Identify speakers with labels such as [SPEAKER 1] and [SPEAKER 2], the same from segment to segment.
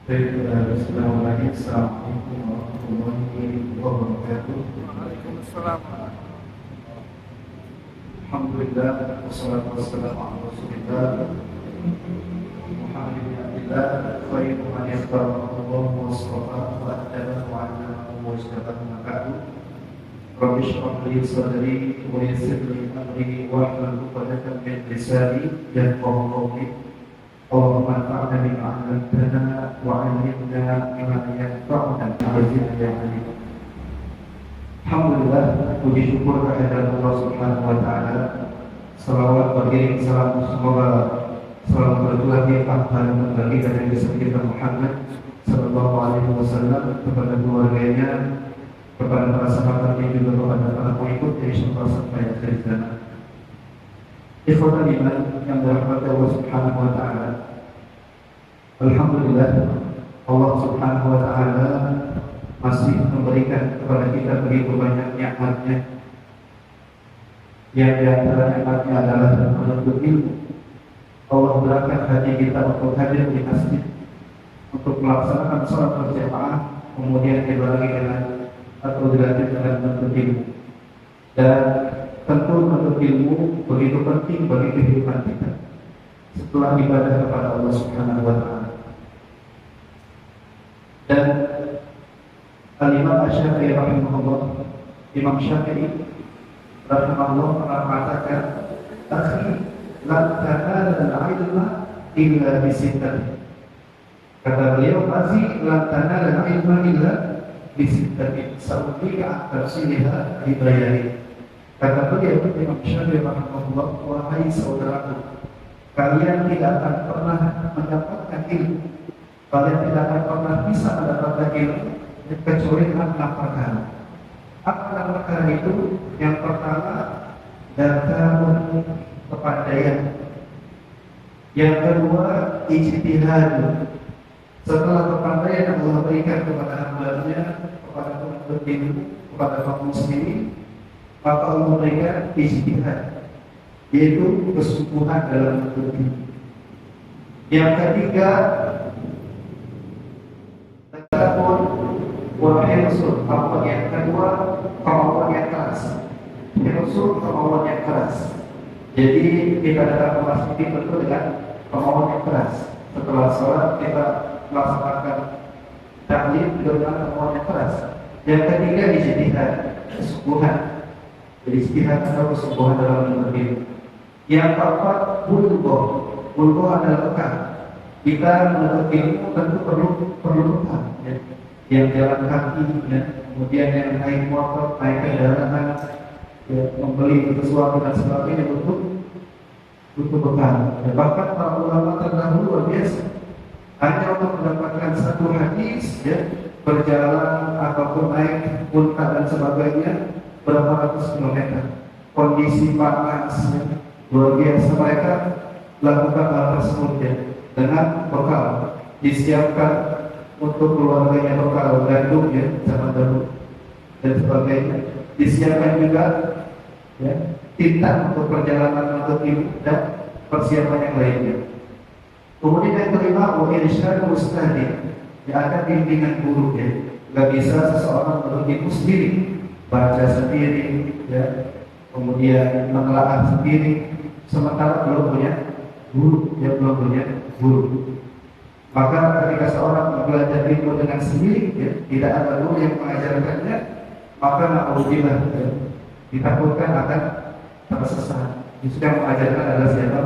[SPEAKER 1] Bismillahirrahmanirrahim. Assalamualaikum warahmatullahi wabarakatuh.
[SPEAKER 2] Waalaikumsalam.
[SPEAKER 1] Alhamdulillah, wassalatu wassalamu ala Rasulillah Muhammad bin Abdillah, khairu man yakhtarahu Allah wa astaghfara wa adabahu wa 'allamahu wa ijtabahu makahu. Rabbi shrah li sadri wa yassir li amri wa hlul 'uqdatam min lisani yafqahu qawli. Allahumma anfa'na bima 'allamtana wa 'allimna bima yanfa'una wa zidna ya 'alim. Alhamdulillah, puji syukur kehadirat Allah Subhanahu wa taala. Salawat beriring salam semoga selalu bertuah limpah bagi Nabi kita Muhammad sallallahu alaihi wasallam, kepada keluarganya, kepada para sahabatnya, juga kepada para pengikut Islam sampai akhir zaman. Ikhwatal iman yang dirahmati Allah Subhanahu wa taala. Alhamdulillah, Allah Subhanahu wa taala masih memberikan kepada kita begitu banyak nikmat-Nya. Yang di antara nikmat-Nya adalah menuntut ilmu. Allah berikan hati kita untuk hadir di masjid, untuk melaksanakan sholat berjamaah, kemudian dibarengi dengan atau dilanjut dengan menuntut ilmu. Dan tentu menuntut ilmu begitu penting bagi kehidupan kita setelah ibadah kepada Allah Subhanahu wa taala. Dan Al-Imam Asy-Syafi'i rahimahullah, Imam Syafi'i rahimahullah pernah mengatakan, "Akhi, la tanala al-'ilma illa bisittatin." Kata beliau, "Akhi, la tanala al-'ilma illa bisittatin." Saudika tafsirha dibayari. Kata beliau, Imam Syafi'i rahimahullah, "Wahai saudaraku, kalian tidak akan pernah mendapatkan ilmu, kalian tidak akan pernah bisa mendapatkan ilmu kecuali dengan 6 perkara. Apa 6 perkara itu? Yang pertama, data kepandaian. Yang kedua, ijtihad. Setelah kepandaian yang Allah berikan kepada hamba-Nya, kepada penuntut ilmu, kepada kaum muslimin, maka Allah berikan ijtihad, yaitu kesungguhan dalam menuntut ilmu. Yang ketiga, hirsul, kemauan yang kedua, kemauan yang keras. Hirsul, kemauan yang keras. Jadi kita datang ke masjid tentu dengan kemauan yang keras. Setelah sholat kita melaksanakan taklim dengan kemauan yang keras. Yang ketiga, ijtihad, kesungguhan. Jadi ijtihad atau kesungguhan dalam menuntut ilmu. Yang keempat, bulghoh. Bulghoh adalah bekal. Kita menuntut ilmu tentu perlu bekal. Yang jalan kaki, ya, kemudian yang naik motor, naik kendaraan, ya, membeli sesuatu dan sebagainya butuh bekal. Ya, bahkan para ulama terdahulu luar biasa, hanya untuk mendapatkan satu hadis, ya, berjalan ataupun naik unta dan sebagainya berapa ratus kilometer. Kondisi panas, ya, luar biasa, mereka lakukan hal tersebut, ya, dengan bekal disiapkan untuk keluarganya, bekal gandum, ya, zaman dahulu dan sebagainya. Disiapkan juga, ya, tinta untuk perjalanan untuk ilmu dan persiapan yang lainnya. Kemudian yang kelima, irsyad mustadi, yang akan bimbingan guru, ya. Gak bisa seseorang menuntut ilmu sendiri, baca sendiri, ya, kemudian menelaah sendiri, sementara belum punya guru, ya, belum punya guru. Maka ketika seorang belajar ilmu dengan sendiri, ya, tidak ada guru yang mengajarkannya, maka na'udzubillah, ya, ditakutkan akan tersesat. Yang sudah mengajarkan adalah siapa?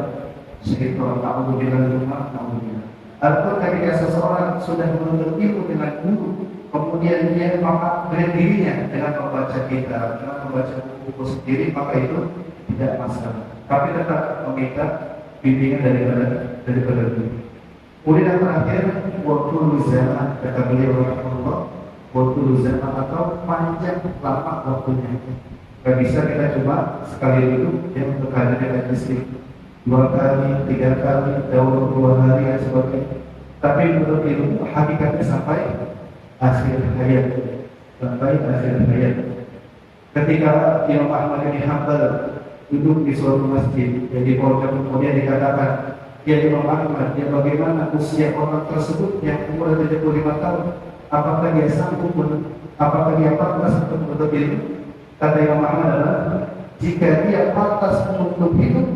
[SPEAKER 1] Syaitan. Na'udzubillah, na'udzubillah. Atau ketika seseorang sudah menuntut ilmu dengan guru, kemudian dia memaknai dirinya dengan membaca kitab, dengan membaca buku sendiri, maka itu tidak masalah. Tapi tetap meminta bimbingan daripada guru. Kemudian yang terakhir, waktu zaman, kata beliau rahimahullah, waktu zaman atau panjang lama waktunya. Gak bisa kita cuma sekali dulu, ya, untuk hadirnya istri 2 kali, 3 kali, dalam 2 hari dan sebagainya. Tapi menurut ilmu hakikatnya sampai akhir hayat, sampai akhir hayat. Ketika Imam Ahmad bin Hanbal duduk di suatu masjid, jadi pojok, kemudian dikatakan, ya Imam Ahmad, ya bagaimana usia orang tersebut yang umur 75 tahun, apakah dia sanggup, apakah dia pantas untuk menuntut ilmu? Kata Imam Ahmad adalah, jika dia pantas untuk hidup,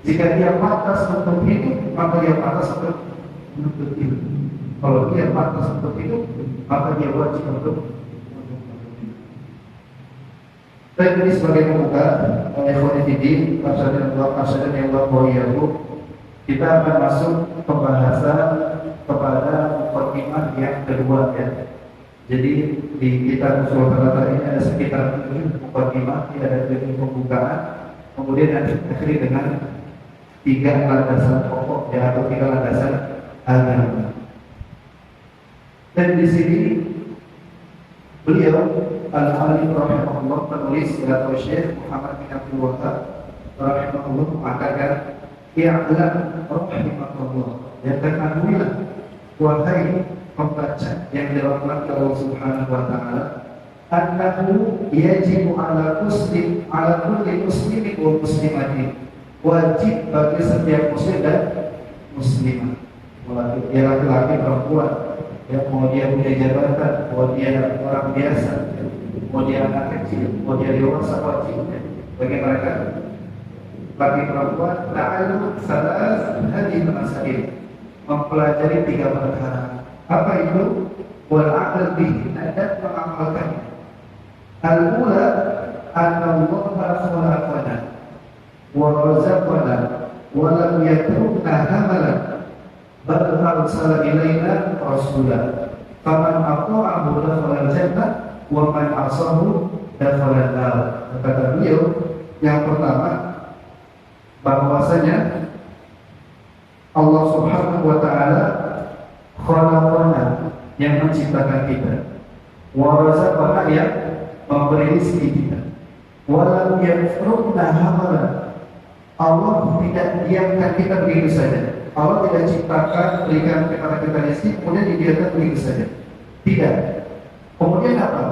[SPEAKER 1] jika dia pantas untuk hidup, maka dia pantas untuk menuntut ilmu. Kalau dia pantas untuk hidup, maka dia wajib untuk menuntut ilmu. Dan ini sebagai pembuka, Ikhwanifidin, Pasal yang Allah, kita akan masuk pembahasan kepada mukadimah yang kedua ya. Jadi di kitab Ushul Thalatha ini ada sekitar 7 mukadimah, ada 7 pembukaan, kemudian akhiri dengan 3 landasan pokok ya, atau 3 landasan agama. Dan di sini beliau Al-Alim rahimahullah, penulis atau Syekh Muhammad bin Abdul Wahab rahimahullah mengatakan, "I'lam rahimahullah, ya ketahuilah wahai pembaca yang dirahmati Allah Subhanahu wa taala, annahu yajibu ala kulli muslimin wa muslimatin." Wajib bagi setiap muslim dan muslimah, dia laki-laki perempuan, ya, mau dia punya jabatan, mau dia orang biasa, mau dia anak kecil, mau dia dewasa, wajib bagi mereka bagi perempuan ta'allum salas hadhihi masail, mempelajari 3 perkara. Apa itu? Wal amal bihi, dan mengamalkannya. Al-ula anna Allah khalaqana wa razaqana wa lam yatrukna hamalan bal arsala ilaina rasulan faman ata'ahu dakhala al-jannah wa man asahu dakhala an-nar. Kata beliau, yang pertama bahwasanya Allah Subhanahu wa taala khalaqana, yang menciptakan kita, wa razaqana, yang memberi rezeki kita, wa lam yatrukna hamalan, Allah tidak diamkan kita begitu saja. Allah tidak ciptakan, berikan kepada kita rezeki kemudian dibiarkan begitu saja. Tidak. Kemudian apa?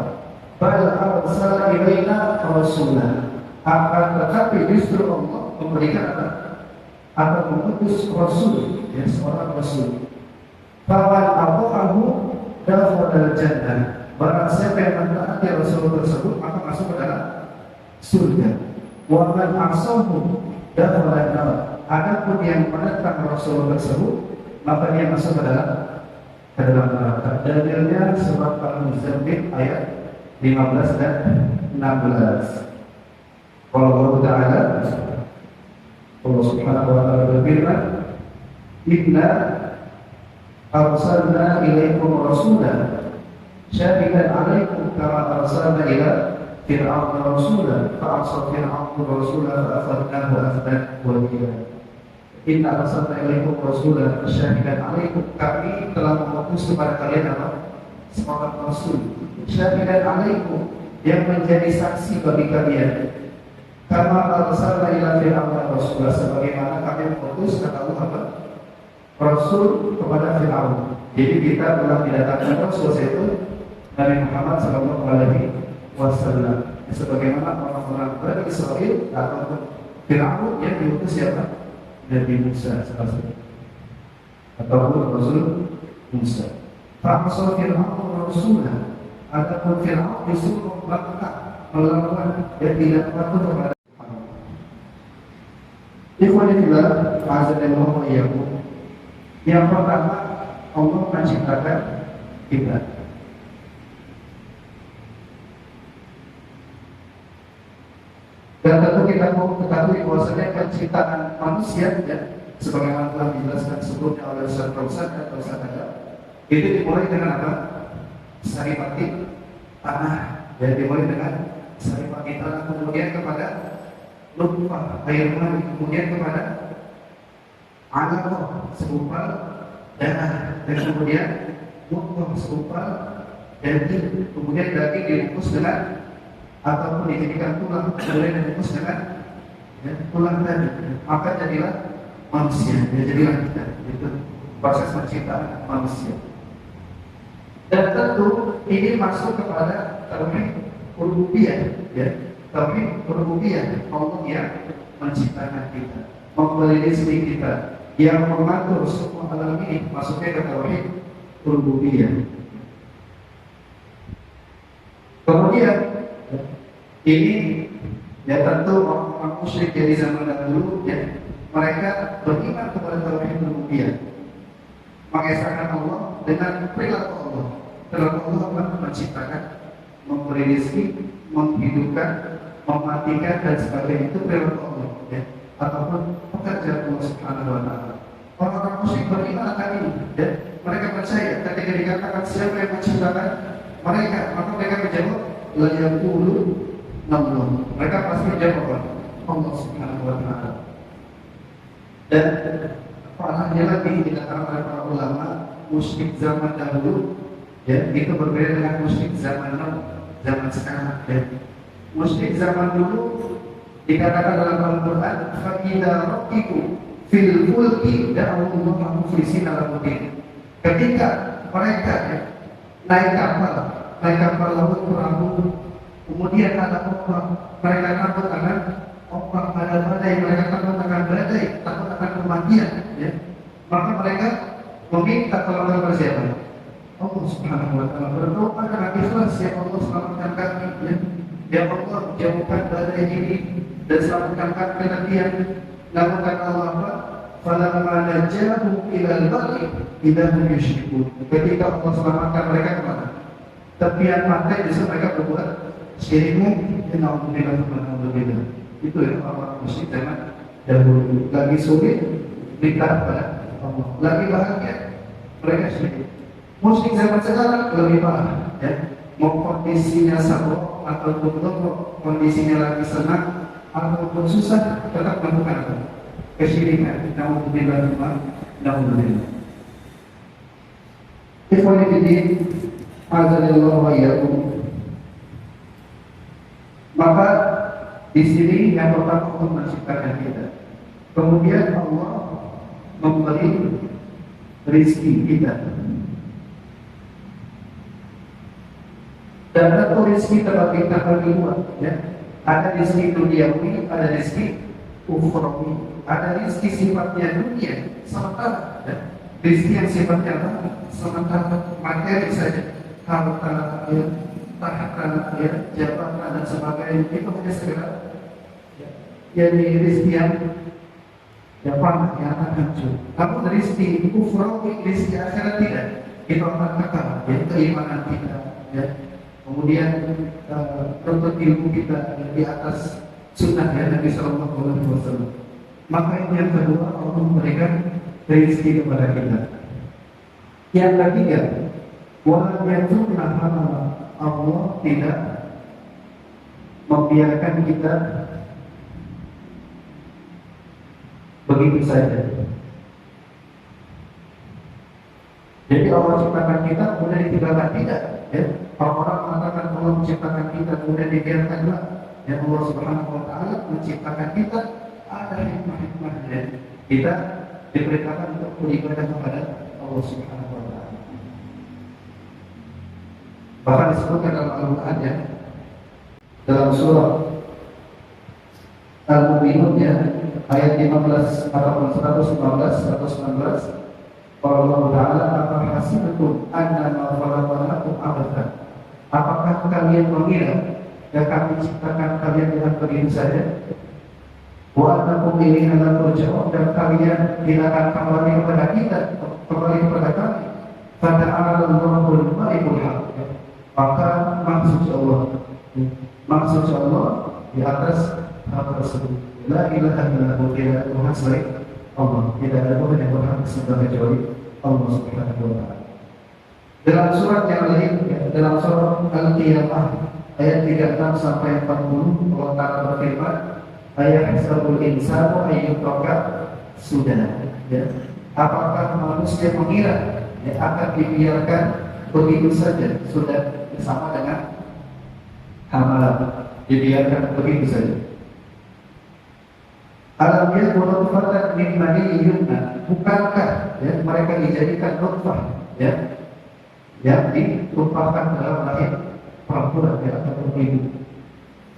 [SPEAKER 1] Bal arsala ilaina rasulan. Akan tetapi justru Allah memberikan apa? Atau mengutus rasul, ya, seorang rasul. Faman ata'ahu dakhala al-jannah. Barang siapa yang mentaati rasul tersebut maka masuk ke dalam surga. Wa man asahu dakhala an-nar. Adapun yang menentang rasul tersebut maka dia masuk ke dalam neraka. Dalilnya surat Al-Muzammil ayat 15 dan 16. Qala Allah Ta'ala, Allah Subhanahu wa ta'ala berfirman, "Inna arsalna ilaikum rasulan syahidan 'alaikum kama arsalna ila fir'auna rasulan fa arsalna fir'auna rasulan fa akhadnahu akhdan wabila." Inna arsalna ilaikum rasulan syahidan 'alaikum, kami telah mengutus kepada kalian apa? Seorang rasul syahidan 'alaikum, yang menjadi saksi bagi kalian. Kama arsalna ila fir'auna rasulan, sebagaimana kami mengutus kata Allah apa? Rasul kepada Fir'aun. Jadi kita telah didatangkan Rasul, yaitu Nabi Muhammad sallallahu alaihi wasallam. Sebagaimana orang-orang Bani Israil atau Fir'aun yang diutus siapa? Nabi Musa ataupun Rasul Musa. Fa'asal Fir'aun Rasulah. Adapun Fir'aun disuruh membangkang, melawan dan tidak patuh kepada Allah. Ikhwanillah, azanillahu wa iyyakum. Yang pertama, Allah menciptakan kita. Dan tentu kita mau ketahui bahwasanya penciptaan manusia, ya, sebagaimana telah dijelaskan sebelumnya oleh Ustaz Fauzan dan Ustaz Adam, itu dimulai dengan apa? Saripati tanah, ya, dimulai dengan saripati tanah, kemudian kepada nutfah air mani, kemudian kepada alaqah segumpal darah, dan kemudian mudghah segumpal daging, kemudian daging dibungkus dengan ataupun dijadikan tulang, kemudian dibungkus dengan, ya, tulang tadi, maka jadilah manusia, ya, jadilah kita. Itu proses penciptaan manusia. Dan tentu ini masuk kepada tauhid rububiyah, ya, tauhid rububiyah, Allah yang menciptakan kita. memberi rezeki kita, yang mengatur semua alam ini, masuknya ke tauhid rububiyah. Kemudian ini ya tentu orang musyrik dari zaman dahulu ya, mereka beriman kepada tauhid rububiyah, mengesahkan Allah dengan perilaku Allah. Perilaku Allah menciptakan, memberi rezeki, menghidupkan, mematikan dan sebagainya, itu perilaku Allah ya, ataupun pekerjaan Allah Subhanahu wa taala. Orang-orang musyrik beriman akan ini ya. Mereka percaya ketika dikatakan siapa yang menciptakan mereka, maka mereka menjawab la yaqulu Allah. Mereka pasti menjawab Allah Subhanahu wa taala. Dan parahnya lagi dikatakan oleh para ulama, musyrik zaman dahulu ya, itu berbeda dengan musyrik zaman now, zaman sekarang ya. Musyrik zaman dulu dikatakan dalam Al-Quran, fa idza raqibu fil fulki da'awullaha mukhlishina lahu-d-din. Ketika mereka ya, naik kapal laut perahu, kemudian ada ombak, mereka takut akan ombak, ada badai, mereka takut akan badai, takut akan kematian ya. Maka mereka meminta pertolongan siapa? Allah Subhanahu wa taala. Berdoa dengan ikhlas, ya Allah selamatkan kami ya. Ya Allah jauhkan badai ini dan selamatkan kami dari kematian. Namun kata Allah apa? Falamma najahu ilal barri idza hum yusyrikun. Ketika Allah selamatkan mereka kemana? Tepian pantai, justru mereka berbuat syirikmu innallaha. Itu ya orang musyrik zaman dahulu. Lagi sulit minta kepada Allah, lagi bahagia mereka syirik. Musyrik zaman sekarang lebih parah ya. Mau kondisinya sabok ataupun toko, kondisinya lagi senang ataupun susah, tetap melakukan apa? Kesyirikan. Naudzubillah. Ikhwani fillah, azalillahu wa iyyakum. Maka di sini yang pertama Allah menciptakan kita, kemudian Allah memberi rezeki kita, dan tentu rezeki terbagi dua ya. Ada rezeki duniawi, ada rezeki ukhrawi. Ada rezeki sifatnya dunia sementara ya. Rezeki yang sifatnya sementara, materi saja, harta ya, tahta ya, jabatan dan sebagainya, itu hanya sekedar ya, rezeki yang panah, yang akan hancur. Namun rezeki ukhrawi, rezeki akhirat tidak, itu akan kekal ya, keimanan kita ya. Kemudian tuntut ilmu kita di atas sunnah ya Nabi Sallallahu Alaihi Wasallam. Maka itu yang kedua, Allah memberikan rezeki kepada kita. Yang ketiga, walau yatuna Allah tidak membiarkan kita begitu saja. Jadi Allah ciptakan kita kemudian ditinggalkan, tidak ya. Orang-orang mengatakan Allah menciptakan kita kemudian dibiarkanlah. Ya, Allah Subhanahu wa taala menciptakan kita, ada hikmah-hikmahnya. Kita diperintahkan untuk beribadah kepada Allah Subhanahu wa taala. Bahkan disebutkan dalam Al-Qur'an ya, dalam surah Al-Mu'minun ya, ayat 15 ataupun 115, 119, Allah Ta'ala, apa hasibtum annama khalaqnakum abathan. Apakah kalian mengira yang kami ciptakan kalian dengan begitu saja? Wa annakum ilaina la turja'un, dan kalian tidak akan kembali kepada kita, kembali kepada kami. Fata'ala Allahul Malikul Haq. Maka maksud Allah di atas hal tersebut. La ilaha illallah, tidak ada Tuhan selain Allah, tidak ada Tuhan yang berhak disembah kecuali Allah Subhanahu wa taala. Dalam surat yang lain, dalam surat Al-Qiyamah ayat 36 sampai 40, Allah Ta'ala berfirman, ayahsabul insanu ayyutraka sudah ya. Apakah manusia mengira ya, akan dibiarkan begitu saja, sudah bersama dengan hamalan, dibiarkan begitu saja. Alam yakun nutfatan min maniyyin yumna, bukankah ya, mereka dijadikan nutfah ya, yang ditumpahkan dalam rahim perempuan ya, atau ibu.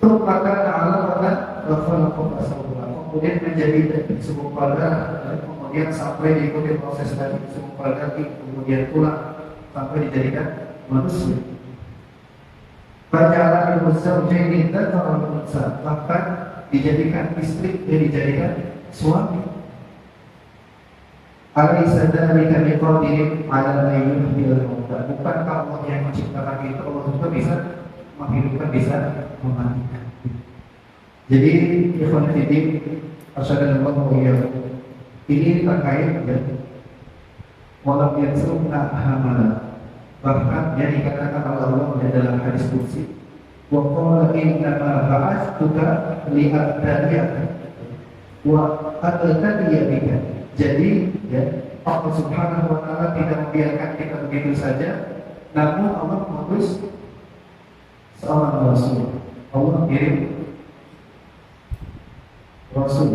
[SPEAKER 1] Tumpahkan alaqatan wa khalaqakum asawlakum, kemudian menjadi segumpal darah, kemudian sampai diikuti proses dari segumpal daging, kemudian tulang sampai dijadikan manusia. Berjalan bersama jadi dan orang besar, bahkan dijadikan istri, dijadikan suami. Alaysa dzalika biqadirin 'ala an yuhyil mauta. Bukankah Allah yang menciptakan kita, Allah juga bisa menghidupkan, bisa mematikan. Jadi ikhwan fillah, asyhadu ini terkait ya. Walam yansuna hamala. Bahkan yang dikatakan oleh Allah dalam hadis qudsi, wa qala innama ba'atsuka li'abtadiyaka wa abtadiyaka. Jadi ya, Allah Subhanahu wa taala tidak membiarkan kita begitu saja, namun Allah mengutus seorang rasul. Allah kirim rasul.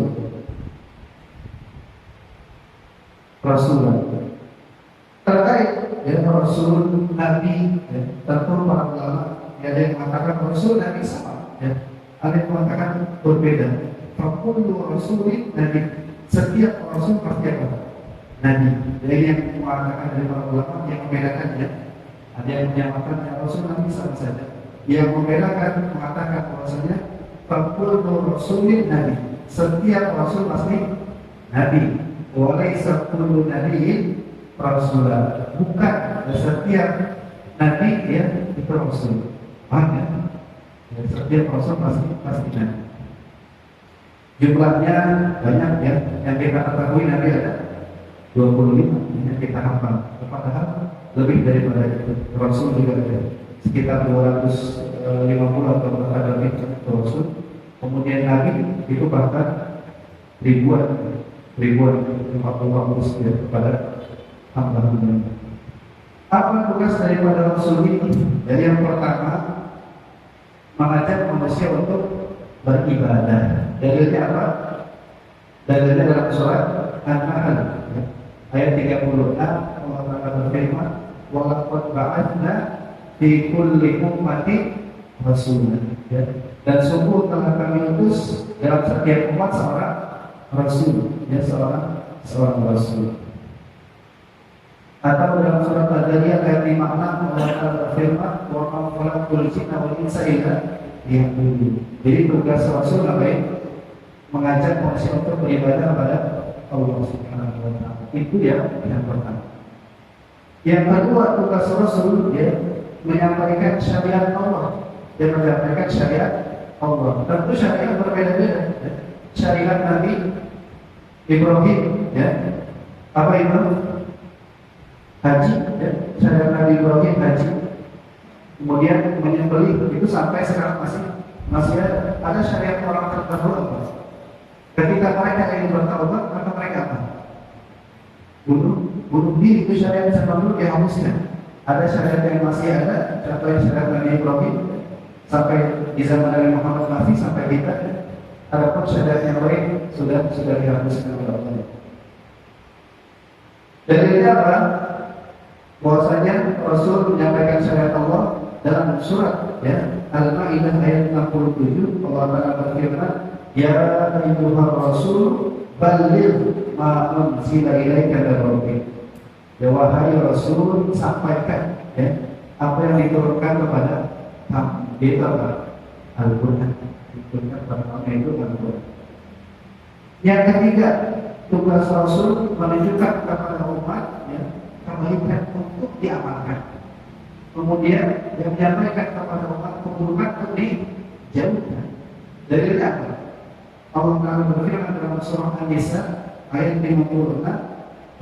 [SPEAKER 1] Terkait ya rasul nabi ya, tentu para ulama ya, ada yang mengatakan rasul nabi sama ya, ada yang mengatakan berbeda. Fakullu rasulin nabi, setiap rasul pasti apa? Nabi. Jadi yang mengatakan dari para ulama yang membedakannya, ada yang menyamakan yang rasul nabi sama saja. Yang membedakan mengatakan bahwasanya fakullu rasulin nabi, setiap rasul pasti nabi. Walaysa kullu nabiyyin rasulah, bukan setiap nabi ya itu rasul. Banyak ya, setiap rasul pasti nabi. Jumlahnya banyak ya, yang kita ketahui nabi ada 25 yang kita hafal. Padahal lebih daripada itu. Rasul juga ada sekitar 250 atau bahkan lebih rasul. Kemudian nabi itu bahkan ribuan 40 ya, kepada hamba-hamba. Apa tugas daripada rasul ini? Jadi yang pertama, mengajak manusia untuk beribadah. Dalilnya apa? Dalilnya dalam surat An-Nahl ayat 36, Allah Taala berfirman, "Wa laqad ba'atsna fi kulli ummatin rasulan." Ya. Dan sungguh telah kami utus dalam setiap umat seorang rasul, ya, seorang rasul. Atau dalam surat Al-Dariyah ayat 56, Allah Taala berfirman, "Wa ma khalaqtul jinna wal insa illa liya'budun." Jadi tugas rasul apa ya? Mengajak manusia untuk beribadah kepada Allah Subhanahu wa taala. Itu yang pertama. Yang kedua, tugas rasul ya menyampaikan syariat Allah dan menyampaikan syariat Allah. Tentu syariat berbeda-beda. Ya. Syariat Nabi Ibrahim ya. Apa itu? Haji ya. Syariat Nabi Ibrahim haji. Kemudian menyembelih itu sampai sekarang masih ada syariat orang tertentu. Ketika mereka ingin bertaubat, maka mereka apa? Bunuh diri. Itu syariat sebelum dihapuskan. Ada syariat yang masih ada, contohnya syariat Nabi Ibrahim sampai di zaman Nabi Muhammad masih sampai kita. Adapun syariat yang lain sudah dihapuskan oleh Allah. Dalilnya apa? Bahwasanya Rasul menyampaikan syariat Allah dalam surat ya Al-Maidah ayat 67, Allah Taala berfirman, "Ya ayyuhar rasul balligh ma unzila ilaika min rabbik." Ya wahai Rasul, sampaikan ya apa yang diturunkan kepada kamu. Itu apa? Al-Qur'an. Diturunkan kepada kamu itu Al-Qur'an. Yang ketiga, tugas Rasul menunjukkan kepada umat ya kebaikan untuk diamalkan. Kemudian yang menyampaikan kepada umat keburukan untuk dijauhkan. Dalilnya apa? Allah Taala berfirman dalam surah An-Nisa ayat 56,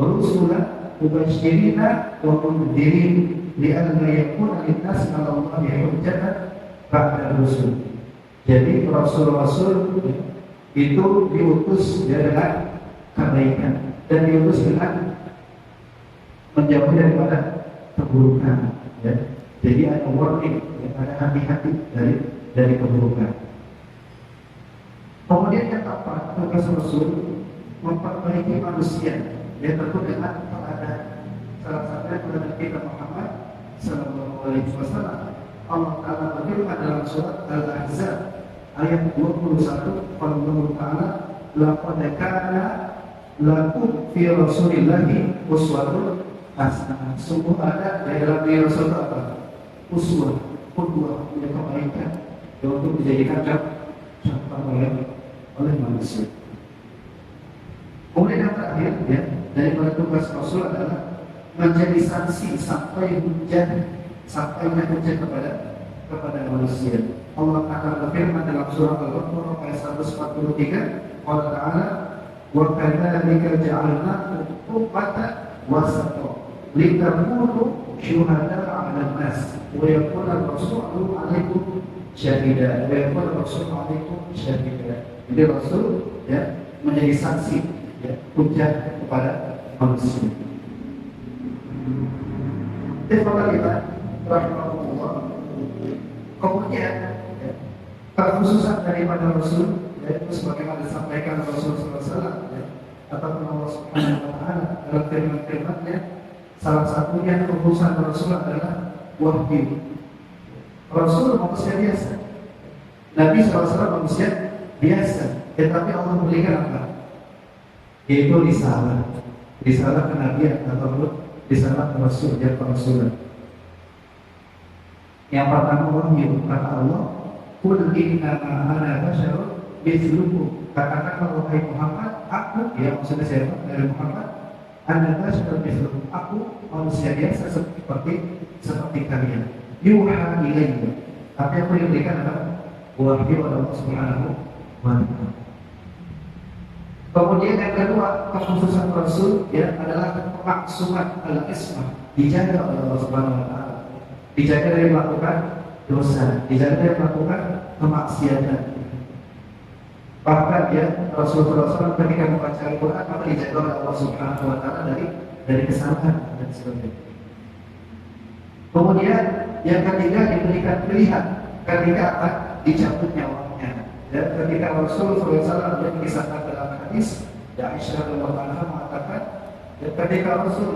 [SPEAKER 1] "Rusulan mubashshirina wa mundhirin li'alla yakuna lin-nasi 'ala Allahi hujjatan ba'da rusul." Jadi rasul-rasul itu diutus dengan kebaikan dan diutus dengan menjauhi daripada keburukan. Ya. Jadi ada warning, ya, ada hati-hati dari keburukan. Kemudian yang keempat, tugas Rasul memperbaiki manusia. Dia tentu dengan teladan. Salah satunya teladan kita Muhammad Sallallahu Alaihi Wasallam. Allah Taala berfirman dalam surat Al-Ahzab ayat 21, "Allah Taala laqad kana lakum fi Rasulillahi uswatun hasanah. Sungguh ada di dalam diri Rasul apa? Uswah, qudwah, yang kebaikan yang untuk dijadikan contoh oleh manusia. Kemudian yang terakhir ya, daripada tugas Rasul adalah menjadi saksi sampai hujah kepada manusia. Allah akan berfirman dalam surah Al-Baqarah ayat 143, Allah Ta'ala wa kadzalika ja'alnakum ummatan wasata litakunu syuhada'a 'alan nas wa yakuna ar-rasulu 'alaikum syahida. Jadi Rasul ya menjadi saksi ya, hujah kepada manusia. Kemudian ya, kekhususan daripada Rasul yaitu sebagaimana disampaikan Rasulullah SAW ya, ataupun Allah Subhanahu wa Ta'ala dalam firman-firman-Nya, salah satunya kekhususan Rasul adalah wahyu. Rasul manusia biasa, Nabi SAW manusia biasa, tetapi Allah berikan apa? Yaitu risalah kenabian ataupun risalah Rasul dan Rasul. Yang pertama wahyu, kata Allah, "Qul innama ana basyarun mithlukum." Katakanlah wahai Muhammad, aku, ya maksudnya siapa? Dari Muhammad, ana basyarun mithlukum, aku manusia biasa seperti kalian. Yuha ilayya, tapi aku diberikan apa? Wahyu oleh Allah Subhanahu wa Ta'ala. Kemudian yang kedua, kekhususan Rasul ya adalah kemaksuman al-ismah, dijaga oleh Allah Subhanahu wa Ta'ala. Dijaga dari melakukan dosa, dijaga dari melakukan kemaksiatan. Bahkan ya Rasulullah SAW ketika membaca Al-Quran maka dijaga oleh Allah Subhanahu wa Ta'ala dari kesalahan dan sebagainya. Kemudian yang ketiga diberikan pilihan ketika akan dicabut nyawanya. Dan ketika Rasulullah SAW dikisahkan dalam hadis, ya Aisyah radhiyallahu anha mengatakan, ketika Rasul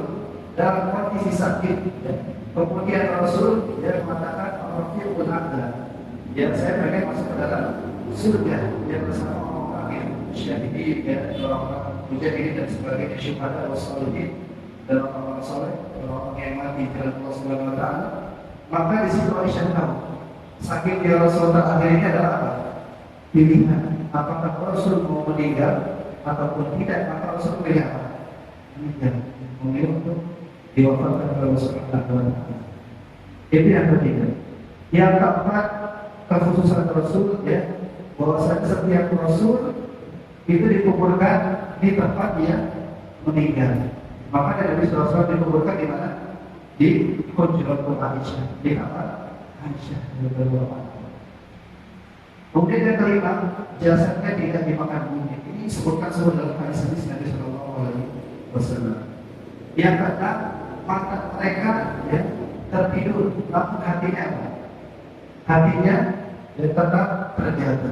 [SPEAKER 1] dalam kondisi sakit, ya, kemudian Rasul dia mengatakan Rafiqul A'la, ya saya pengen masuk ke dalam surga yang bersama orang-orang yang syahidi, ya orang-orang mujahidin dan sebagainya, syuhada wa sholihin dan orang-orang saleh, orang-orang yang mati di dalam Allah Subhanahu wa Ta'ala. Maka di situ Aisyah tahu sakit ya Rasulullah akhirnya adalah apa? Pilihan, apakah Rasul mau meninggal ataupun tidak. Maka Rasul memilih apa? Meninggal, memilih untuk diwafatkan oleh Allah Subhanahu wa Ta'ala. Itu yang ketiga. Yang keempat, kekhususan Rasul ya, bahwasanya setiap Rasul itu dikuburkan di tempat dia meninggal. Maka Nabi SAW dikuburkan di mana? Di Hujratul Aisyah, di kamar Aisyah radhiyallahu anha. Kemudian yang kelima, jasadnya tidak dimakan bumi. Ini disebutkan dalam hadis Nabi Sallallahu Alaihi Wasallam. Yang keenam, mata mereka ya, tertidur, namun hatinya apa? Hatinya ya, tetap terjaga.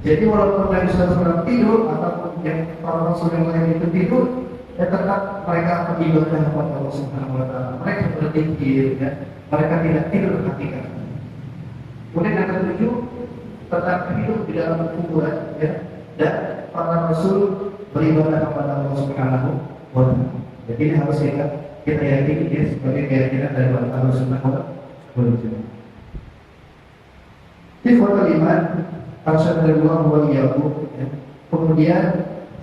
[SPEAKER 1] Jadi walaupun Nabi SAW tidur ataupun yang para Rasul yang lain itu tidur, ya tetap mereka beribadah kepada Allah Subhanahu wa Ta'ala. Mereka berzikir, ya. Mereka tidak tidur ketika. Kemudian yang ketujuh, tetap hidup di dalam kuburan, ya. Dan para Rasul beribadah kepada Allah Subhanahu wa Ta'ala. Jadi ini harus kita yakini ya, sebagai keyakinan dari Allah Subhanahu wa Ta'ala. Ikhwatul iman, arsyadallahu wa iyyakum. Kemudian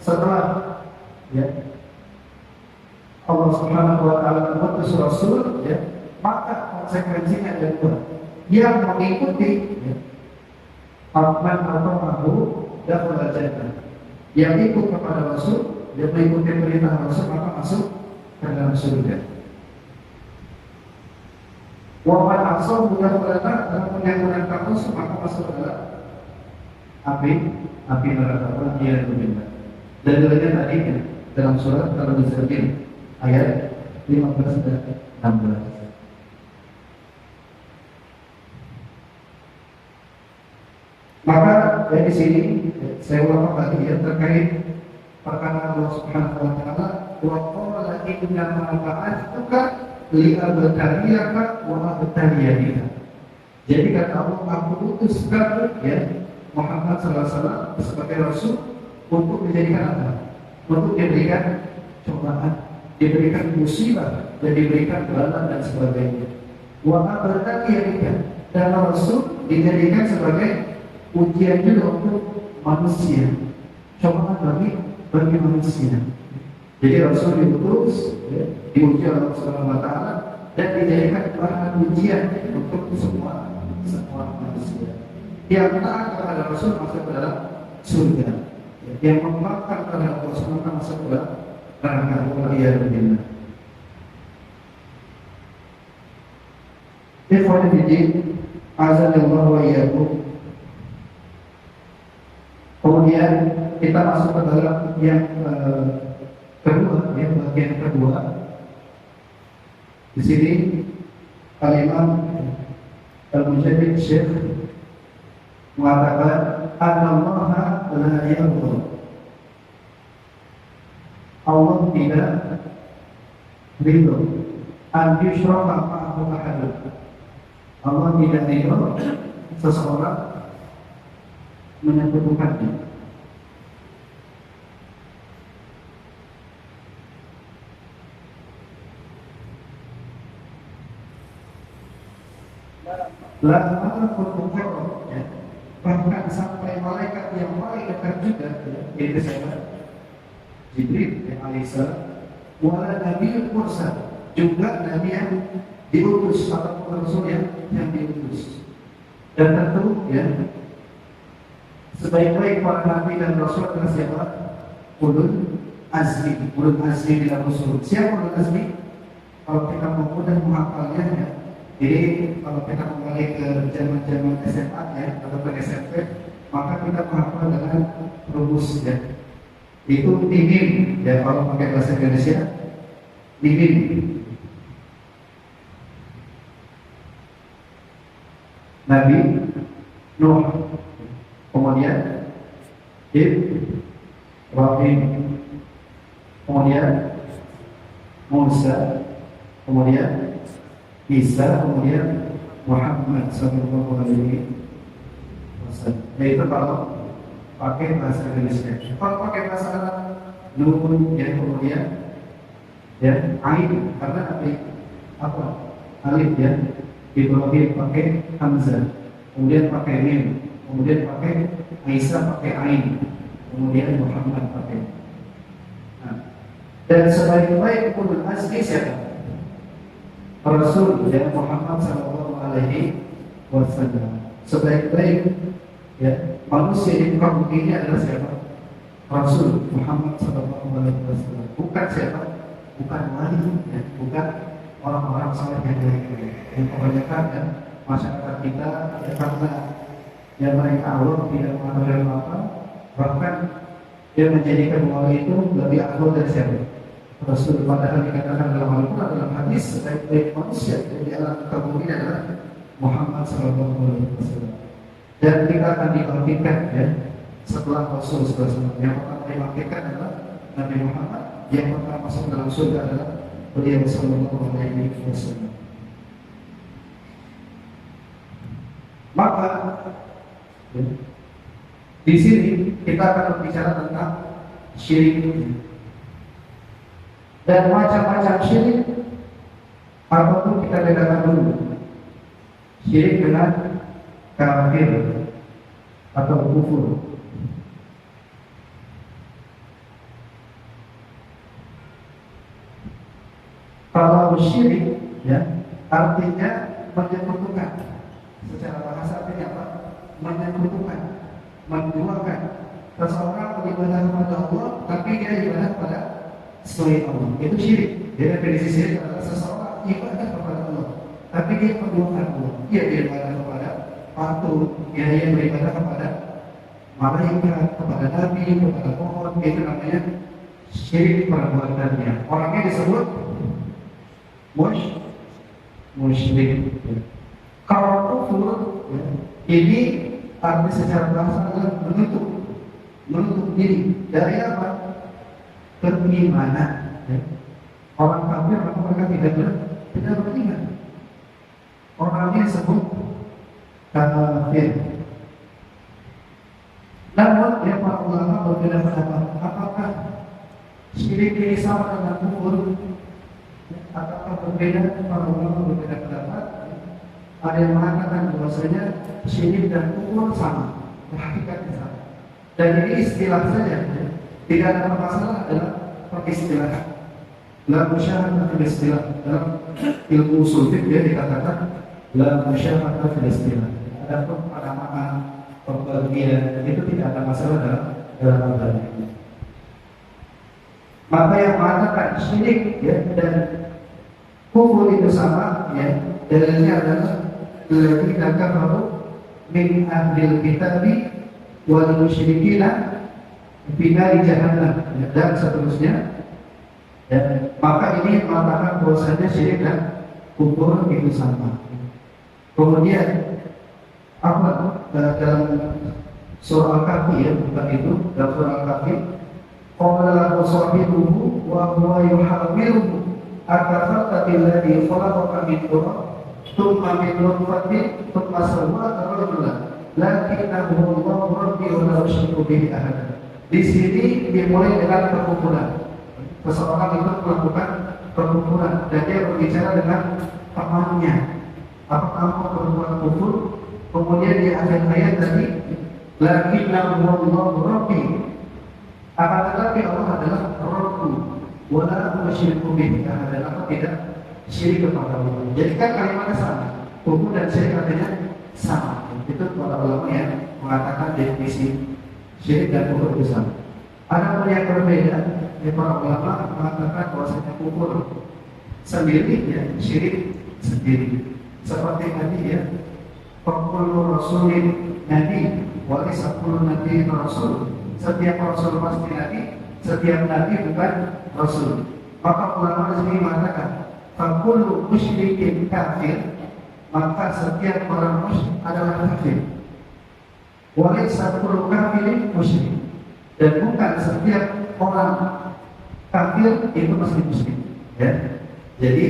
[SPEAKER 1] setelah ya Allah Subhanahu wa Ta'ala mengutus Rasul, ya, maka konsekuensinya ada dua. Yang mengikuti ya, man ata'ahu dakhala jannah. Yang ikut kepada Rasul, yang mengikuti perintah Rasul, maka masuk ke dalam surga. Wa man asahu dakhala nar, namun yang menentang Rasul maka masuk ke dalam api neraka. Dia berbeda. Dan dilihat tadi ya, dalam surat Al-Muzammil ayat 15 dan 16. Maka dari sini saya ulang lagi ya terkait perkataan Allah Subhanahu wa Ta'ala, wa qala inna ma ba'atsuka li'abtaliyaka wa abtaliyaka. Jadi kata Allah, aku utus kamu ya Muhammad sallallahu alaihi wasallam sebagai rasul untuk dijadikan apa? Untuk diberikan cobaan, diberikan musibah, dan diberikan bala dan sebagainya. Wa abadiyah, dan Rasul dijadikan sebagai ujian juga untuk manusia, cobaan bagi manusia. Jadi Rasul diutus, diuji oleh Allah Subhanahu Wa Taala dan dijadikan bahan ujian untuk semua manusia. Yang taat kepada Rasul masuk ke dalam surga, yang memakan terhadap Rasul masuk ke dalam neraka. Waliyadzubillah. Ikhwan fillah, azanillahu wa iyyakum. Kemudian kita masuk ke dalam yang kedua, bagian kedua. Di sini Al-Imam Al-Mujaddid Syekh mengatakan Anallaha la yaghdab. Allah tidak ridho an yushraka ma'ahu ahadun. Allah tidak ridho seseorang menyekutukannya. Bahkan sampai malaikat yang paling dekat juga, yaitu siapa? Jibril alaihissalam. Wala nabi mursal, juga nabi yang diutus atau rasul yang diutus. Dan tentu sebaik-baik para nabi dan rasul adalah siapa? Ulul azmi. Ulul azmi bila rasul. Siapa ulul azmi? Kalau kita mau mudah menghafalnya, jadi kalau kita kembali ke zaman SMA atau ke SMP, maka kita menghafal dengan rumus Itu timim kalau pakai bahasa Indonesia, timim. Nabi Nuh, kemudian Ibrahim, kemudian Musa, kemudian Isa, kemudian Muhammad sallallahu alaihi wasallam. Yaitu kalau pakai bahasa Indonesia. Kalau pakai bahasa Arab, Nun, kemudian Ain, karena apa? Alif Ibrahim pakai Hamzah, kemudian pakai Mim, kemudian pakai Isa pakai Ain, kemudian Muhammad pakai. Dan sebaik-baik ulul azmi siapa? Rasul Muhammad sallallahu alaihi wasallam. Sebaik-baik manusia di muka bumi ini adalah siapa? Rasul Muhammad sallallahu alaihi wasallam. Bukan siapa? Bukan wali, bukan orang-orang saleh yang lain. Yang kebanyakan masyarakat kita karena mereka awam tidak mengetahui apa, bahkan dia menjadikan wali itu lebih afdal dari siapa? Rasul. Padahal dikatakan dalam Al-Quran, dalam hadis, sebaik-baik manusia di alam kabur ini adalah Muhammad sallallahu alaihi wasallam. Dan kita akan dibangkitkan setelah Rasul SAW. Yang pertama dibangkitkan adalah Nabi Muhammad, yang pertama masuk dalam surga adalah beliau sallallahu alaihi wasallam. Maka di sini kita akan berbicara tentang syirik dan macam-macam syirik. Apapun kita bedakan dulu, syirik dengan kafir atau kufur. Kalau syirik artinya menyekutukan. Secara bahasa artinya apa? Menyekutukan, menduakan. Seseorang beribadah kepada Allah, tapi dia ibadah kepada selain Allah. Itu syirik. Jadi definisi syirik adalah seseorang ibadah kepada Allah, tapi dia menduakan Allah. Dia beribadah kepada patung, dia beribadah kepada malaikat, kepada nabi, kepada pohon. Itu namanya syirik perbuatannya. Orangnya disebut musyrik. Kalau kufur ini arti secara bahasa adalah menutup diri dari apa? Keimanan. Orang kafir mereka tidak beriman. Orangnya disebut kafir. Namun para ulama berbeda pendapat. Apakah syirik ini sama dengan kufur? Apakah berbeda? Para ulama berbeda pendapat. Ada yang mengatakan bahwasanya syirik dan kufur sama, hakikatnya sama. Dan ini istilah saja, tidak ada masalah dalam peristilah. La musyahadah fil istilah. Dalam ilmu usul fiqh dikatakan la musyahadah fil istilah. Adapun pada makna pembagian itu tidak ada masalah dalam hal ini. Maka yang mengatakan syirik dan kufur itu sama, dalilnya adalah alladzina kafaru min ahlil kitabi wal musyrikina fi nari jahannam dan seterusnya. Maka ini mengatakan bahwasanya syirik dan kufur itu sama. Kemudian dalam surah Al-Kahfi bukan itu, dalam surah Al-Kahfi qala lahu sahibuhu wa huwa yuhawwiruhu akafarta billadhi khalaqaka min turab thumma min nutfatin thumma sawwaka rajulan lakinnahu Allahu rabbi wa la usyriku bihi ahada. Di sini dimulai dengan perkumpulan. Seseorang itu melakukan perkumpulan dan dia berbicara dengan temannya. Apakah kamu berbuat kufur? Kemudian di akhir ayat tadi, lakinnahu Allahu rabbi. Akan tetapi Allah adalah Rabbu, wa la usyriku bihi ahada. Aku tidak syirik kepada Allah. Jadi kan kalimatnya sama. Kufur dan syirik artinya sama. Itu para ulama yang mengatakan definisi syirik dan kufur itu sama. Ada yang berbeda, para ulama mengatakan bahwasanya kufur sendiri, syirik sendiri. Seperti tadi Fakulu rasulin nabi, walaysa kullu nabi rasul. Setiap rasul pasti nabi, setiap nabi bukan rasul. Maka ulama di sini mengatakan fakulu musyrikin kafir, maka setiap orang musyrik adalah kafir. Walaysa kullu kafirin musyrik, dan bukan setiap orang kafir itu mesti musyrik. Jadi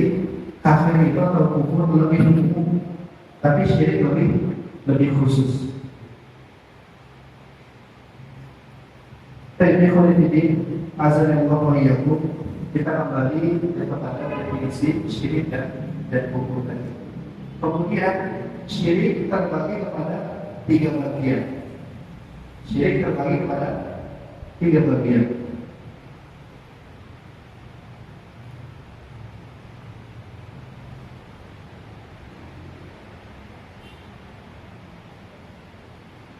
[SPEAKER 1] kafir itu atau kufur lebih umum, tapi syirik lebih khusus. Teknikologi azan yang Allah kita kembali kepada definisi syirik dan kufur tadi. Kemudian syirik terbagi kepada 3 bagian. Syirik terbagi kepada 3 bagian.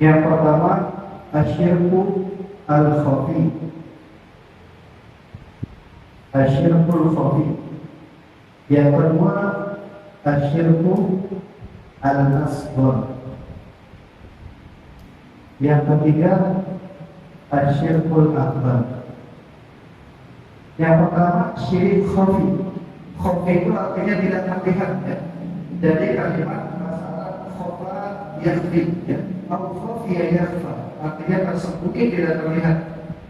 [SPEAKER 1] Yang pertama, asyirku al-khafi. Asyirkul khafi. Yang kedua, asyirku al-asghar. Yang ketiga, asyirkul akbar. Yang pertama, syirik khafi. Khafi itu artinya tidak terlihat, Jadi kalimat bahasa Arab khafa yakhfi, Al-khafiya yakhfa, artinya tersembunyi tidak terlihat.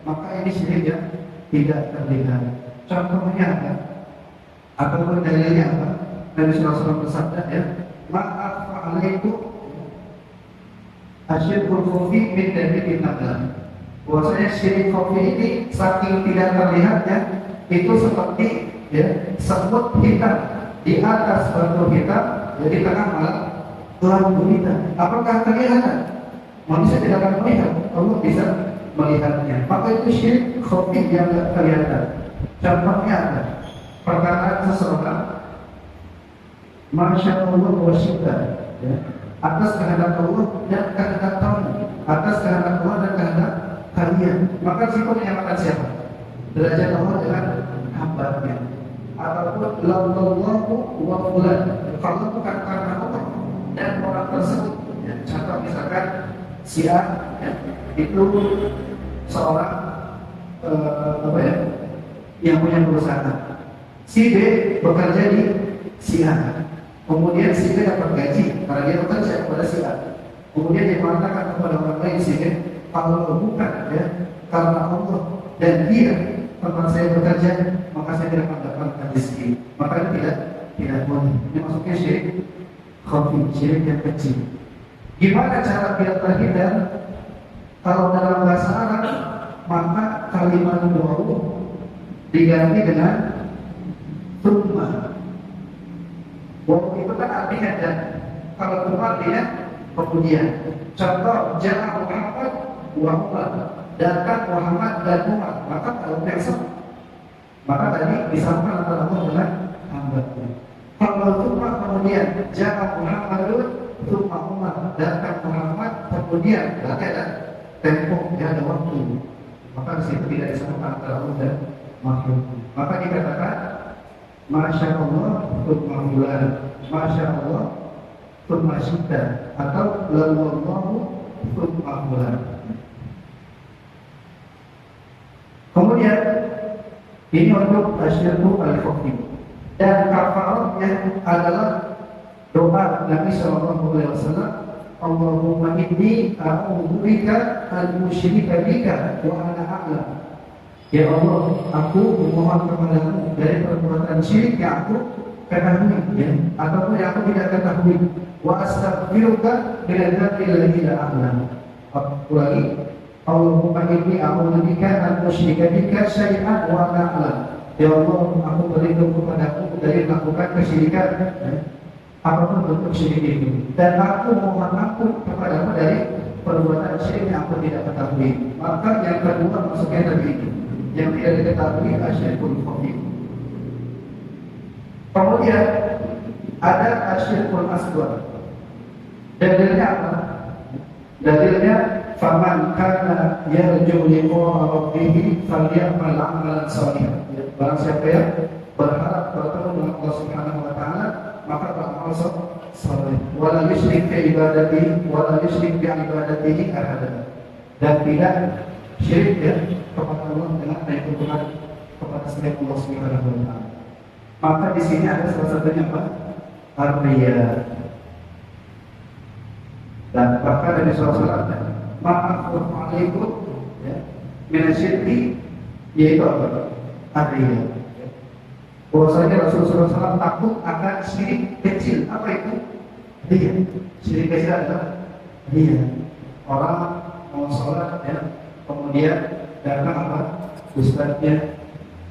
[SPEAKER 1] Maka ini syirik tidak terlihat. Contohnya apa? Atau dalilnya apa? Nabi SAW bersabda ma'af alaikum asyirkul khafi min dabiqin nablah. Bahwasanya syirik khafi ini saking tidak terlihatnya itu seperti semut hitam di atas batu hitam, jadi tengah malam lampu hitam. Apakah kelihatan? Manusia tidak akan melihat, Allah bisa melihatnya. Maka itu syirik khafi yang tidak kelihatan. Contohnya ada perkataan seseorang Masya Allah wa syukur, atas kehendak Allah dan kehendak kamu, atas kehendak Allah dan kehendak kalian. Maka siapa menyamakan siapa? Derajat Allah dengan hambanya. Ataupun lallahu wa fulan, kalau bukan karena Allah dan orang tersebut. Contoh misalkan si A itu seorang yang punya perusahaan. Si B bekerja di si A. Kemudian si B dapat gaji karena dia bekerja kepada si A. Kemudian dia mengatakan kepada orang lain si B, kalau bukan karena Allah dan dia tempat saya bekerja, maka saya tidak mendapatkan rezeki. Maka itu tidak boleh. Ini maksudnya syirik khafi, syirik yang kecil. Gimana cara biar terhindar? Kalau dalam bahasa Arab maka kalimat wau diganti dengan tsumma. Wau itu kan artinya dan, kalau tsumma artinya kemudian. Contoh, ja'a Muhammad wa Umar, datang Muhammad dan Umar, maka kalau besok maka tadi disamakan antara Allah dengan hamba-Nya. Kalau tsumma kemudian, ja'a Muhammadun tsumma Umar, datang Muhammad kemudian, berarti ada tempo, ada waktu. Maka di situ tidak disamakan antara Allah dan makhluk. Maka dikatakan Masya Allah tsumma fulan, Masya Allah tsumma syidda, atau lallahu tsumma fulan. Kemudian ini untuk asyirku al-khafif, dan kafaratnya adalah doa Nabi Sallallahu Alaihi Wasallam, Allahumma inni a'udzubika al-musyrika bika wa ana a'lam. Ya Allah, aku memohon kepadamu dari perbuatan syirik yang aku ketahui, ya, ataupun yang aku tidak ketahui. Wa astaghfiruka min dzambi alladzi la a'lam. Ulangi, Allahumma inni a'udzubika al-musyrika bika syai'an wa ana a'lam. Ya Allah, aku berlindung kepadamu dari melakukan kesyirikan, apapun bentuk syirik itu, dan aku mohon ampun kepadamu dari perbuatan syirik yang aku tidak ketahui. Maka yang kedua maksudnya tadi itu, yang tidak diketahui asyirkul khafif. Kemudian ada asyirkul asghar. Dalilnya apa? Dalilnya faman kana yarju liqa'a rabbih falyamal 'amalan shalihan. Barang siapa yang berharap bertemu dengan Allah Subhanahu wa taala, maka beramal saleh. Wala yusyrik bi ibadatihi wala yusyrik bi ibadatihi ahadan. Dan tidak syirik ya kepada Allah dengan menyekutukan kepada selain Allah Subhanahu wa taala. Maka di sini ada salah satunya apa? Ar-riya. Dan bahkan dari salah-salah ma'afu alaikum ya minasyirki, yaitu apa? Ar-riya. Bahwasanya Rasulullah SAW takut akan syirik kecil. Apa itu? Riya. Syirik kecil adalah riya. Orang mau sholat ya, kemudian datang apa? Ustadznya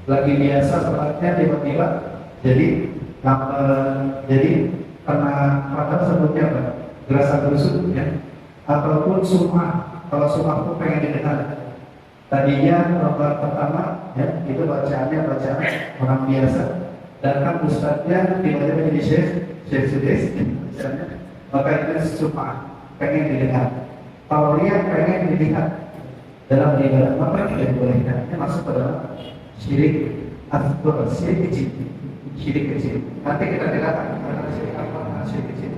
[SPEAKER 1] lagi biasa sholatnya, tiba-tiba jadi kena pada sebutnya apa? Gerasa gerusuk ya, ataupun sumah. Kalau sumah itu pengen didengar. Tadinya rokaat pertama ya, itu bacaannya bacaan orang biasa. Datang ustadznya tiba-tiba jadi syekh sudes, maka itu sumah, pengen didengar. Kalau dia pengen dilihat dalam ibadah, maka tidak dibolehkan. Ini masuk ke dalam syirik asghar, syirik kecil. Syirik kecil. Nanti kita lihat ada syirik apa, syirik kecil.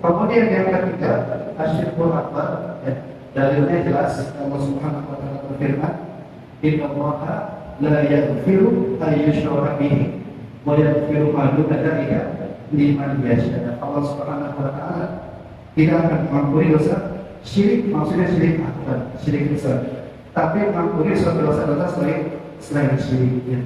[SPEAKER 1] Kemudian yang ketiga, asyirkul akbar. Ya, dalilnya jelas. Allah Subhanahu wa taala berfirman, "Innallaha la yaghfiru an yushraka bihi wa yaghfiru ma duna dzalika liman yasha." Allah Subhanahu wa taala tidak akan mengampuni dosa syirik, maksudnya syirik akbar, syirik besar. Tapi mengampuni suatu dosa-dosa selain syirik, ya.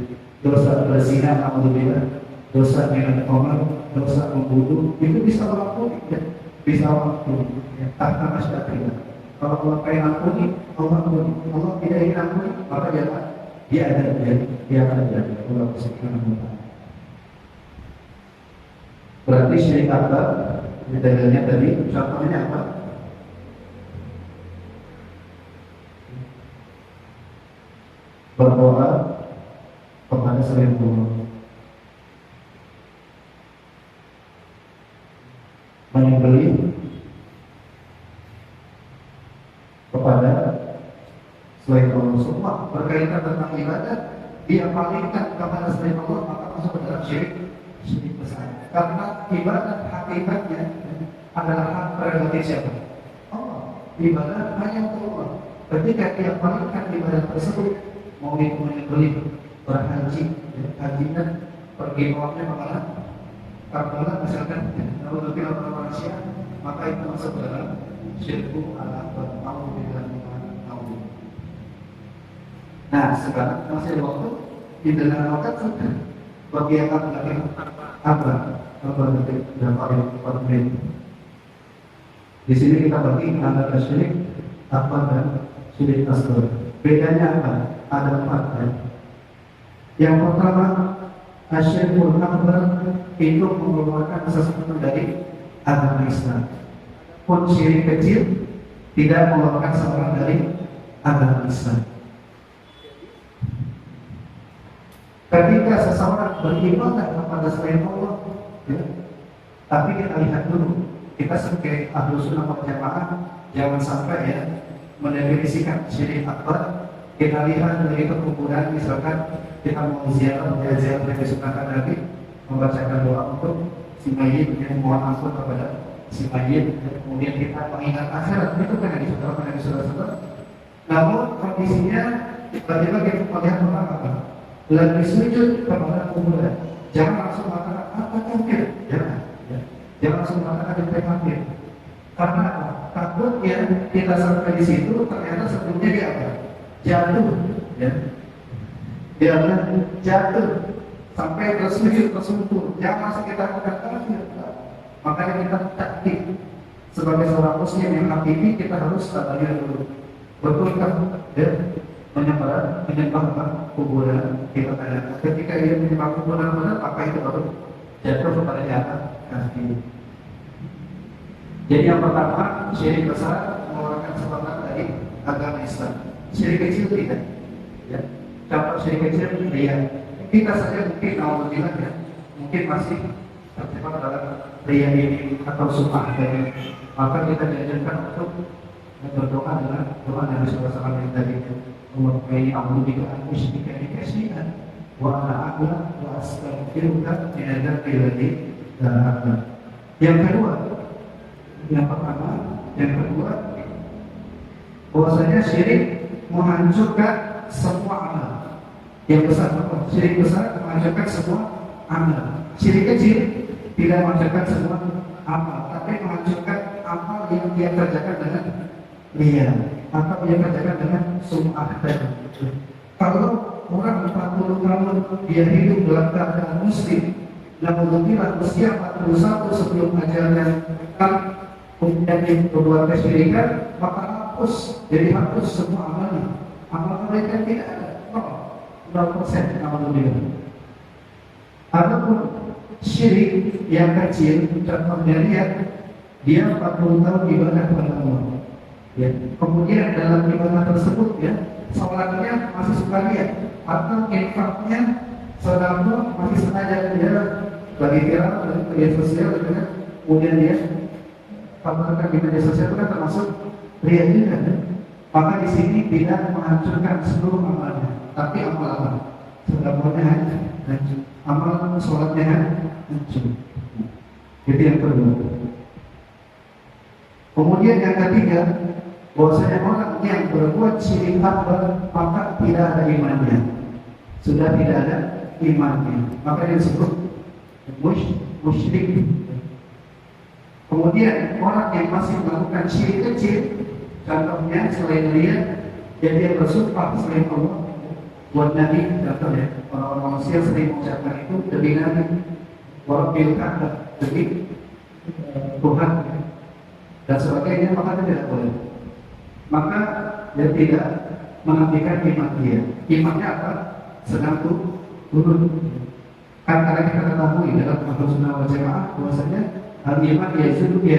[SPEAKER 1] Dosa berzina, alhamdulillah, dosa minum khamar, dosa membunuh, itu bisa mengampuni, ya. Bisa mengampuni, ya. Tanpa masyarakat. Kalau Allah pengen ampuni, Allah ampuni. Allah tidak ingin ampuni, maka dia akan jadi Allah Subhanahu wa taala. Berarti syirik akbar, dalilnya tadi, contohnya apa? Berdoa kepada selain Allah, menyembelih kepada selain Allah. Semua berkaitan tentang ibadah, dia palingkan kepada selain Allah, maka masuk ke dalam syirik besar. Karena ibadah hakikatnya adalah hak prerogatif siapa? Allah. Ibadah hanya untuk Allah. Ketika dia palingkan ibadah tersebut, mau itu menyembelih, berhaji, hajinya pergi waktunya mengalah Karbala misalkan, lalu lebih orang manusia, maka itu masuk ke dalam syirku al-akbar. Nah, sekarang masih ada waktu di dalam waktu sudah bagi yang akan melakukan apa detik berapa menit. Di sini kita bagi antara syirik akbar dan syirik asghar. Bedanya apa? Ada 4 ya. Yang pertama, asyirkul akbar itu mengeluarkan sesuatu dari agama Islam. Pun syirik kecil tidak mengeluarkan seorang dari agama Islam. Ketika seseorang beribadah kepada selain Allah, ya, tapi kita lihat dulu, kita sebagai Ahlus Sunnah wal Jamaah jangan sampai ya mendefinisikan syirik akbar. Kita lihat dari perkuburan, misalkan kita mau ziarah Nabi Sultan Nabi, membacakan doa untuk si mayit, yang mohon ampun kepada si mayit, kemudian kita mengingat akhirat, itu kan yang disebutkan Nabi Sultan. Namun kondisinya tiba-tiba kita melihat orang apa? Lagi sujud kepada kuburan, jangan langsung mengatakan apa kafir, jangan, ya. Jangan langsung mengatakan itu kafir. Karena apa? Takutnya kita sampai di situ ternyata sebelumnya dia apa? Jatuh, ya. Dia jatuh sampai tersujud tersungkur. Jangan langsung kita katakan kafir. Makanya kita taktik sebagai seorang muslim yang hakiki, kita harus tabayun dulu. Betul kan? Ya. Menyembah kuburan, kita tanya ketika ia menyembah kuburan benar, apa itu baru jatuh kepada nyata kafir. Jadi yang pertama, syirik besar mengeluarkan seorang dari agama Islam. Syirik kecil tidak. Ya. Contoh syirik kecil dia kita saja mungkin alhamdulillah ya, mungkin masih terjebak dalam ria ini atau sumah, maka kita diajarkan untuk berdoa dengan doa Nabi SAW yang tadi. Ummai a'udzubika an usyrika bika syai'an wa ana a'lam wa astaghfiruka min dzambi alladzi la a'lam. Yang kedua, bahwasanya syirik menghancurkan semua amal. Yang besar apa? Syirik besar menghancurkan semua amal. Syirik kecil tidak menghancurkan semua amal, tapi menghancurkan amal yang dia kerjakan dengan riya, atau dia kerjakan dengan sum'ah tadi. Kalau orang 40 tahun dia hidup dalam keadaan muslim, namun tidak usia 41 sebelum ajalnya kan, kemudian dia berbuat kesyirikan, maka hapus semua amalnya. Amal mereka tidak ada, 0% alhamdulillah. Adapun syirik yang kecil, contohnya dia 40 tahun ibadah kepada Allah. Ya. Kemudian dalam ibadah tersebut ya, sholatnya masih suka lihat, atau infaknya sedangkan masih sengaja dia bagi viral dari media sosial, gitu, kemudian dia pamerkan di media sosial, itu kan termasuk ria juga. Maka di sini tidak menghancurkan seluruh amalnya, tapi amal sedangkannya hancur, amal sholatnya hancur. Itu yang kedua. Kemudian yang ketiga, bahwasanya orang yang berbuat syirik akbar maka tidak ada imannya, sudah tidak ada imannya, maka dia disebut musyrik. Kemudian orang yang masih melakukan syirik kecil, contohnya selain dia bersumpah selain Allah, buat Nabi, contohnya orang-orang manusia sering mengucapkan itu demi Nabi, Rabbil Ka'bah, demi Tuhan dan sebagainya, maka tidak boleh. Maka dia tidak menafikan iman dia. Imannya apa? Sedang turun. Kan karena kita ketahui dalam Ahlus Sunnah wal Jamaah bahwasanya al-iman yazidu bi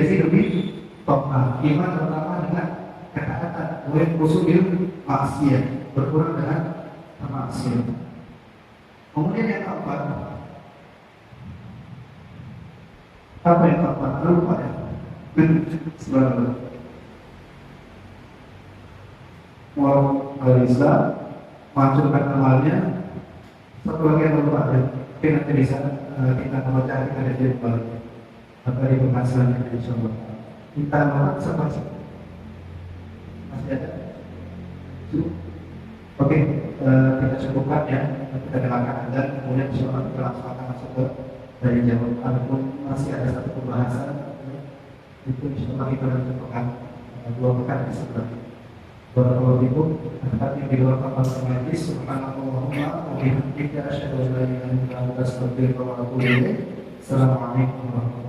[SPEAKER 1] ta'ah. Iman bertambah dengan ketaatan, wa yanqusu bil ma'siyah, berkurang dengan maksiat. Kemudian yang keempat, apa yang keempat? Lupa ya. Subhanallah. Mau Islam menghancurkan amalnya, satu lagi yang lupa ya, tapi nanti bisa kita membaca kita ada di balik atau di penghasilan kita insyaallah. Kita mau seperti masih ada. Oke, kita cukupkan ya, kita dengarkan dan kemudian insyaallah kita langsung akan masuk ke dari jawab. Ataupun masih ada satu pembahasan itu insyaallah kita akan cukupkan 2 pekan di sebelah. Barakallahu fikum. Di luar kapal majlis, subhanallahumma wa bihamdika asyhadu an la ilaha illa anta astaghfiruka wa atubu ilaik. Assalamualaikum warahmatullahi wabarakatuh.